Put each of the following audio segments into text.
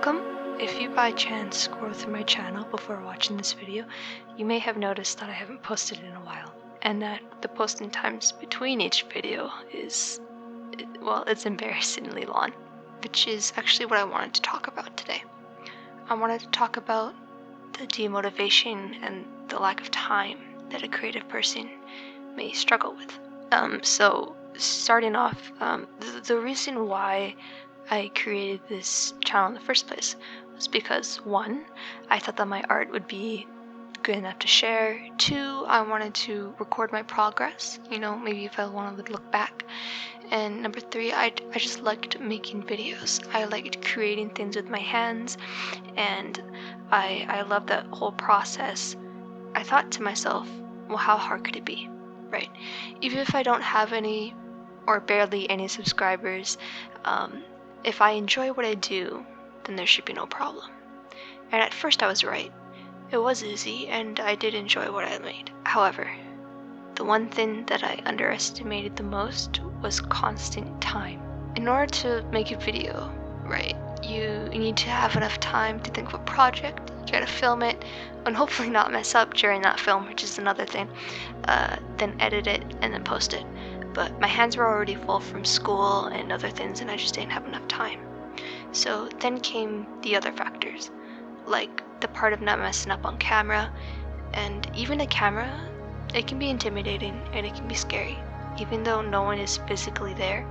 Welcome. If you by chance scroll through my channel before watching this video, you may have noticed that I haven't posted in a while, and that the posting times between each video is, well, it's embarrassingly long, which is actually what I wanted to talk about today. I wanted to talk about the demotivation and the lack of time that a creative person may struggle with. So starting off, the reason why I created this channel in the first place was because, one, I thought that my art would be good enough to share. Two, I wanted to record my progress, maybe if I wanted to look back. And number three, I just liked making videos. I liked creating things with my hands, and I loved that whole process. I thought to myself, well, how hard could it be, right? Even if I don't have any or barely any subscribers, if I enjoy what I do, then there should be no problem. And at first I was right. It was easy, and I did enjoy what I made. However, the one thing that I underestimated the most was constant time. In order to make a video, right, you need to have enough time to think of a project, you gotta film it, and hopefully not mess up during that film, which is another thing, then edit it, and then post it. But my hands were already full from school and other things, and I just didn't have enough time. So then came the other factors, like the part of not messing up on camera. And even a camera, it can be intimidating and it can be scary. Even though no one is physically there,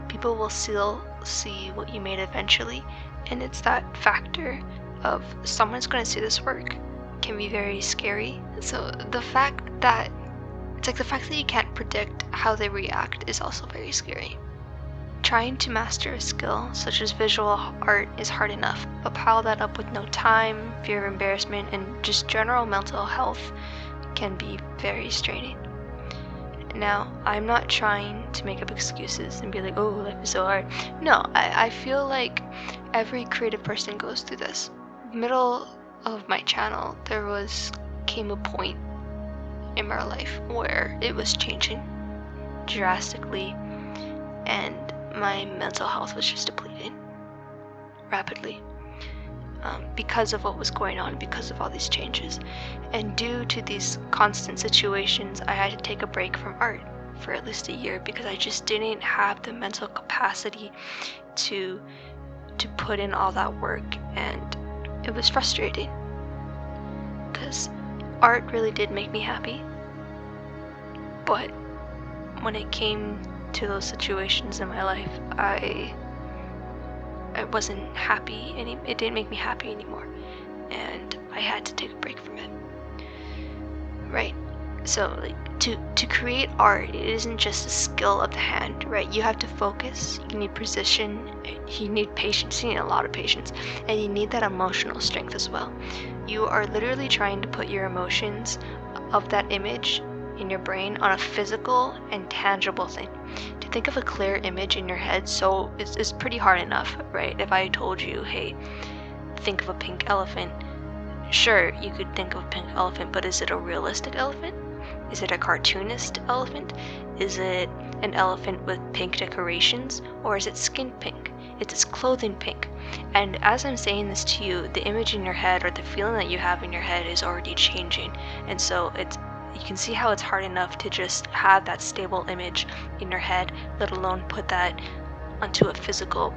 people will still see what you made eventually, and it's that factor of someone's going to see this work can be very scary. So the fact that you can't predict how they react is also very scary. Trying to master a skill such as visual art is hard enough, but pile that up with no time, fear of embarrassment, and just general mental health can be very straining. Now, I'm not trying to make up excuses and be like, oh, life is so hard. No, I feel like every creative person goes through this. Middle of my channel, came a point in my life where it was changing drastically, and my mental health was just depleting rapidly because of what was going on, because of all these changes. And due to these constant situations, I had to take a break from art for at least a year because I just didn't have the mental capacity to put in all that work, and it was frustrating because art really did make me happy, but when it came to those situations in my life, I wasn't happy, and it didn't make me happy anymore, and I had to take a break from it. Right? So, to create art, it isn't just a skill of the hand, right? You have to focus, you need precision, you need patience, you need a lot of patience, and you need that emotional strength as well. You are literally trying to put your emotions of that image in your brain on a physical and tangible thing. To think of a clear image in your head, so it's pretty hard enough, right? If I told you, hey, think of a pink elephant, sure, you could think of a pink elephant, but is it a realistic elephant? Is it a cartoonist elephant? Is it an elephant with pink decorations? Or is it skin pink? Is its clothing pink? And as I'm saying this to you, the image in your head or the feeling that you have in your head is already changing. And so you can see how it's hard enough to just have that stable image in your head, let alone put that onto a physical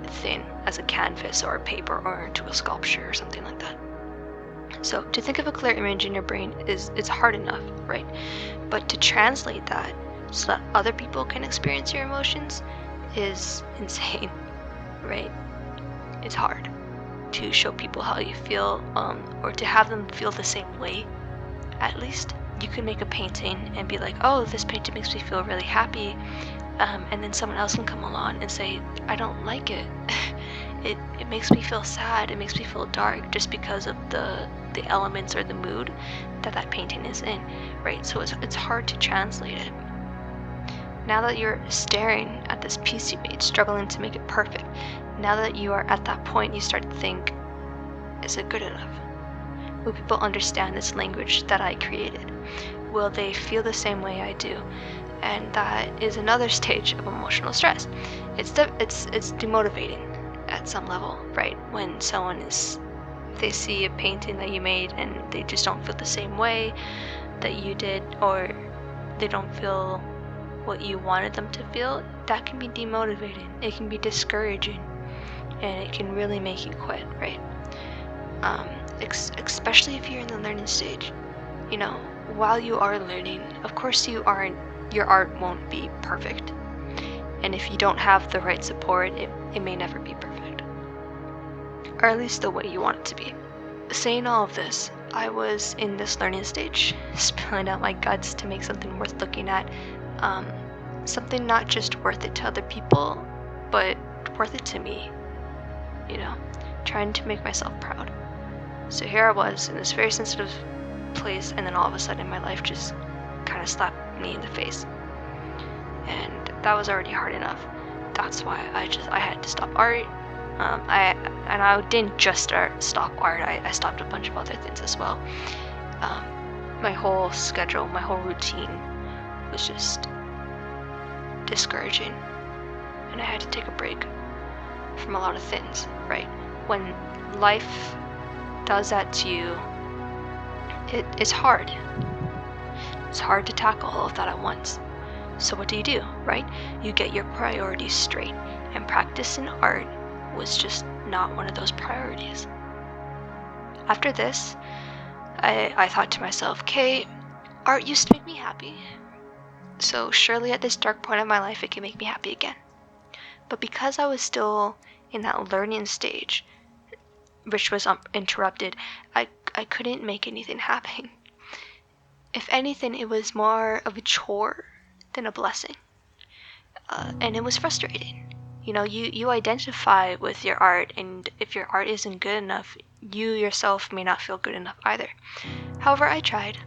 thing as a canvas or a paper or into a sculpture or something like that. So to think of a clear image in your brain it's hard enough, right? But to translate that so that other people can experience your emotions is insane, right? It's hard to show people how you feel, or to have them feel the same way, at least. You could make a painting and be like, oh, this painting makes me feel really happy, and then someone else can come along and say, I don't like it. It makes me feel sad, it makes me feel dark, just because of the elements or the mood that painting is in, right? So it's hard to translate it. Now that you're staring at this piece you made, struggling to make it perfect, now that you are at that point, you start to think, is it good enough? Will people understand this language that I created? Will they feel the same way I do? And that is another stage of emotional stress. It's demotivating at some level, right? When they see a painting that you made and they just don't feel the same way that you did, or they don't feel what you wanted them to feel, that can be demotivating. It can be discouraging, and it can really make you quit, right? Especially if you're in the learning stage. While you are learning, of course your art won't be perfect. And if you don't have the right support, it may never be perfect. Or at least the way you want it to be. Saying all of this, I was in this learning stage, spilling out my guts to make something worth looking at. Something not just worth it to other people, but worth it to me. Trying to make myself proud. So here I was in this very sensitive place, and then all of a sudden my life just kind of slapped me in the face. And that was already hard enough. That's why I had to stop art. I didn't just stop art. I stopped a bunch of other things as well. My whole schedule, my whole routine was just discouraging, and I had to take a break from a lot of things, right? When life does that to you, it's hard. It's hard to tackle all of that at once. So what do, right? You get your priorities straight, and practice in art was just not one of those priorities. After this, I thought to myself, okay, art used to make me happy, so surely at this dark point of my life it can make me happy again. But because I was still in that learning stage, which was interrupted, I couldn't make anything happen. If anything, it was more of a chore than a blessing. And it was frustrating. You identify with your art, and if your art isn't good enough, you yourself may not feel good enough either. However, I tried.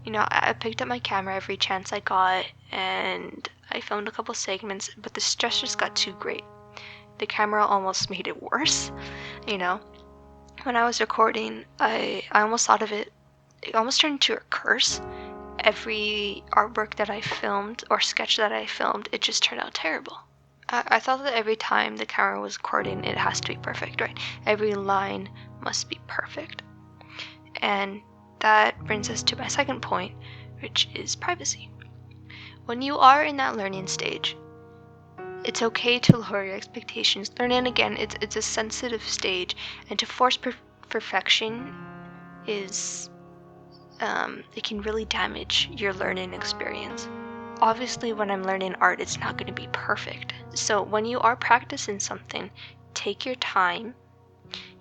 I picked up my camera every chance I got, and I filmed a couple segments, but the stress just got too great. The camera almost made it worse. When I was recording, I almost thought of it almost turned into a curse. Every artwork that I filmed or sketch that I filmed, it just turned out terrible. I thought that every time the camera was recording, it has to be perfect, right? Every line must be perfect. And that brings us to my second point, which is privacy. When you are in that learning stage, it's okay to lower your expectations. Learning, again, it's a sensitive stage, and to force perfection is it can really damage your learning experience. Obviously, when I'm learning art, it's not going to be perfect. So when you are practicing something, take your time.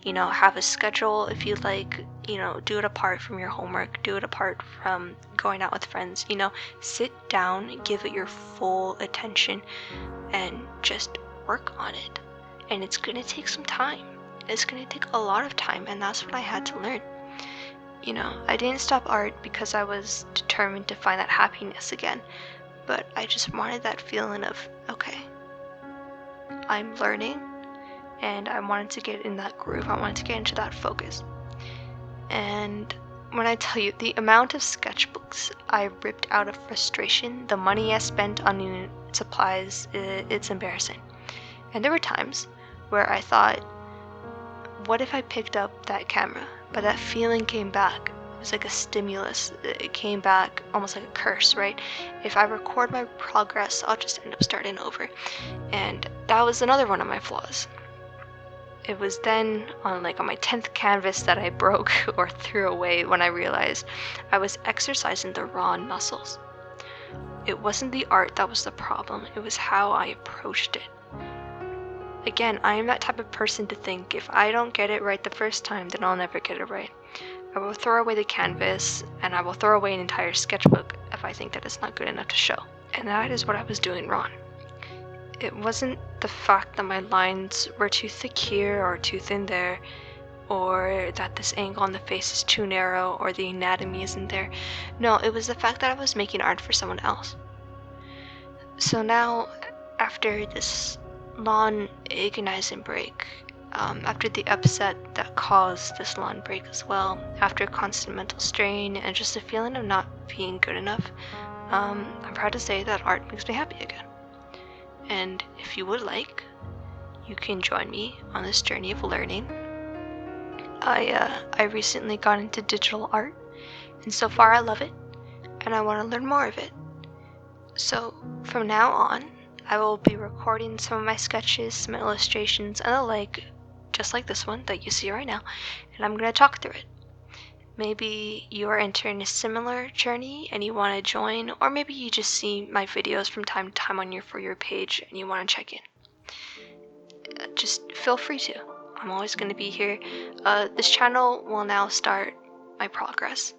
Have a schedule if you like. Do it apart from your homework. Do it apart from going out with friends. Sit down, give it your full attention, and just work on it. And it's going to take some time. It's going to take a lot of time, and that's what I had to learn. I didn't stop art because I was determined to find that happiness again, but I just wanted that feeling of, okay, I'm learning, and I wanted to get in that groove. I wanted to get into that focus. And when I tell you the amount of sketchbooks I ripped out of frustration, the money I spent on supplies, it's embarrassing. And there were times where I thought, what if I picked up that camera? But that feeling came back. It was like a stimulus. It came back almost like a curse, right? If I record my progress, I'll just end up starting over. And that was another one of my flaws. It was then on my 10th canvas that I broke or threw away when I realized I was exercising the wrong muscles. It wasn't the art that was the problem. It was how I approached it. Again, I am that type of person to think if I don't get it right the first time, then I'll never get it right. I will throw away the canvas, and I will throw away an entire sketchbook if I think that it's not good enough to show. And that is what I was doing wrong. It wasn't the fact that my lines were too thick here or too thin there, or that this angle on the face is too narrow, or the anatomy isn't there. No, it was the fact that I was making art for someone else. So now, after this long agonizing break, after the upset that caused this long break as well, after constant mental strain and just a feeling of not being good enough, I'm proud to say that art makes me happy again. And if you would like, you can join me on this journey of learning. I recently got into digital art, and so far I love it, and I want to learn more of it. So from now on, I will be recording some of my sketches, some illustrations, and the like, just like this one that you see right now, and I'm going to talk through it. Maybe you are entering a similar journey and you want to join, or maybe you just see my videos from time to time on your For You page and you want to check in. Just feel free to. I'm always going to be here. This channel will now start my progress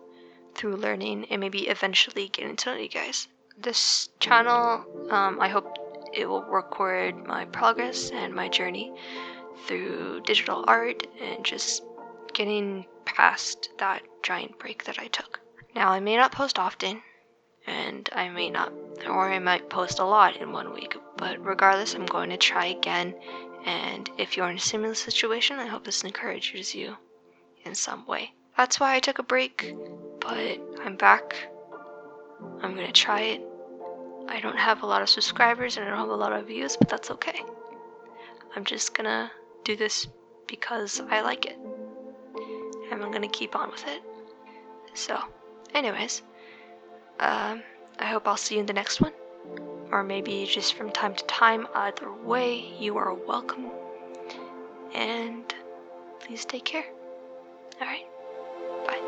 through learning and maybe eventually getting to know you guys. This channel, I hope it will record my progress and my journey through digital art and just getting past that giant break that I took. Now, I may not post often, and I may not, or I might post a lot in 1 week, but regardless, I'm going to try again. And if you're in a similar situation, I hope this encourages you in some way. That's why I took a break, but I'm back. I'm gonna try it. I don't have a lot of subscribers and I don't have a lot of views, but that's okay. I'm just gonna do this because I like it, and I'm gonna keep on with it. So, anyways, I hope I'll see you in the next one, or maybe just from time to time. Either way, you are welcome, and please take care. Alright, bye.